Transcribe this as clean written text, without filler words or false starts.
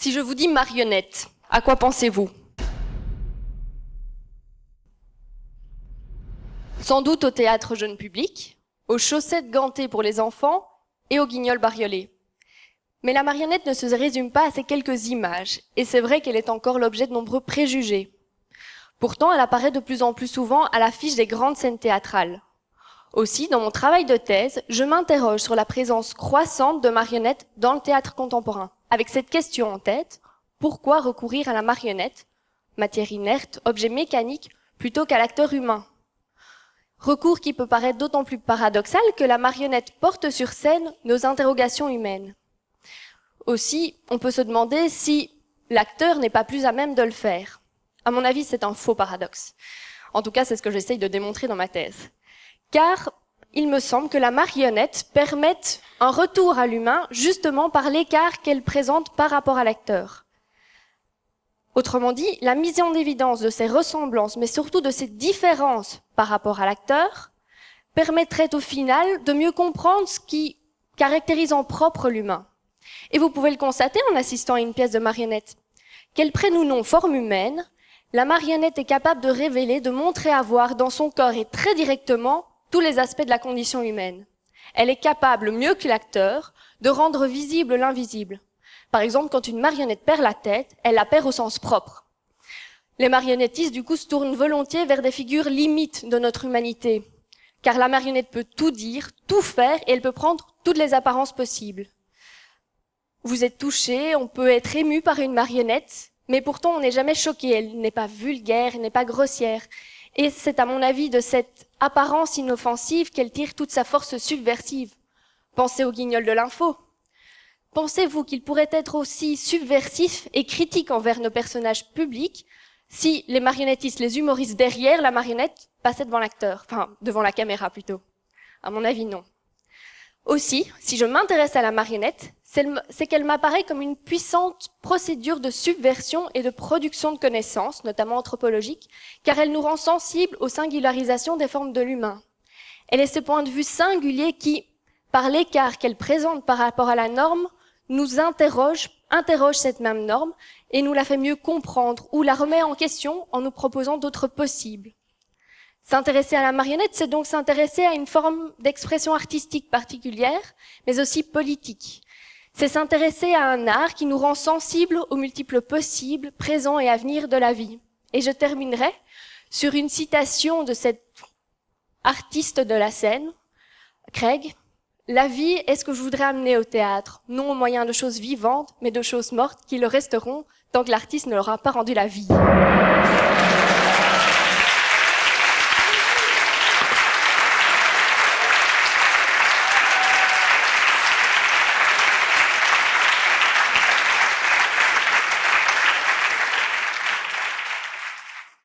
Si je vous dis marionnette, à quoi pensez-vous? Sans doute au théâtre jeune public, aux chaussettes gantées pour les enfants et aux guignols bariolés. Mais la marionnette ne se résume pas à ces quelques images, et c'est vrai qu'elle est encore l'objet de nombreux préjugés. Pourtant, elle apparaît de plus en plus souvent à l'affiche des grandes scènes théâtrales. Aussi, dans mon travail de thèse, je m'interroge sur la présence croissante de marionnettes dans le théâtre contemporain. Avec cette question en tête, pourquoi recourir à la marionnette, matière inerte, objet mécanique, plutôt qu'à l'acteur humain? Recours qui peut paraître d'autant plus paradoxal que la marionnette porte sur scène nos interrogations humaines. Aussi, on peut se demander si l'acteur n'est pas plus à même de le faire. À mon avis, c'est un faux paradoxe. En tout cas, c'est ce que j'essaye de démontrer dans ma thèse. Car il me semble que la marionnette permette un retour à l'humain justement par l'écart qu'elle présente par rapport à l'acteur. Autrement dit, la mise en évidence de ces ressemblances, mais surtout de ces différences par rapport à l'acteur, permettrait au final de mieux comprendre ce qui caractérise en propre l'humain. Et vous pouvez le constater en assistant à une pièce de marionnette. Qu'elle prenne ou non forme humaine, la marionnette est capable de révéler, de montrer à voir dans son corps et très directement tous les aspects de la condition humaine. Elle est capable, mieux que l'acteur, de rendre visible l'invisible. Par exemple, quand une marionnette perd la tête, elle la perd au sens propre. Les marionnettistes, du coup, se tournent volontiers vers des figures limites de notre humanité. Car la marionnette peut tout dire, tout faire, et elle peut prendre toutes les apparences possibles. Vous êtes touché, on peut être ému par une marionnette, mais pourtant on n'est jamais choqué, elle n'est pas vulgaire, elle n'est pas grossière. Et c'est à mon avis de cette apparence inoffensive qu'elle tire toute sa force subversive. Pensez au guignol de l'info. Pensez-vous qu'il pourrait être aussi subversif et critique envers nos personnages publics si les marionnettistes, les humoristes derrière la marionnette passaient devant l'acteur, enfin devant la caméra plutôt? À mon avis, non. Aussi, si je m'intéresse à la marionnette, c'est qu'elle m'apparaît comme une puissante procédure de subversion et de production de connaissances, notamment anthropologiques, car elle nous rend sensibles aux singularisations des formes de l'humain. Elle est ce point de vue singulier qui, par l'écart qu'elle présente par rapport à la norme, nous interroge cette même norme et nous la fait mieux comprendre ou la remet en question en nous proposant d'autres possibles. S'intéresser à la marionnette, c'est donc s'intéresser à une forme d'expression artistique particulière, mais aussi politique. C'est s'intéresser à un art qui nous rend sensibles aux multiples possibles, présents et à venir de la vie. Et je terminerai sur une citation de cet artiste de la scène, Craig. La vie est ce que je voudrais amener au théâtre, non au moyen de choses vivantes, mais de choses mortes qui le resteront tant que l'artiste ne leur a pas rendu la vie.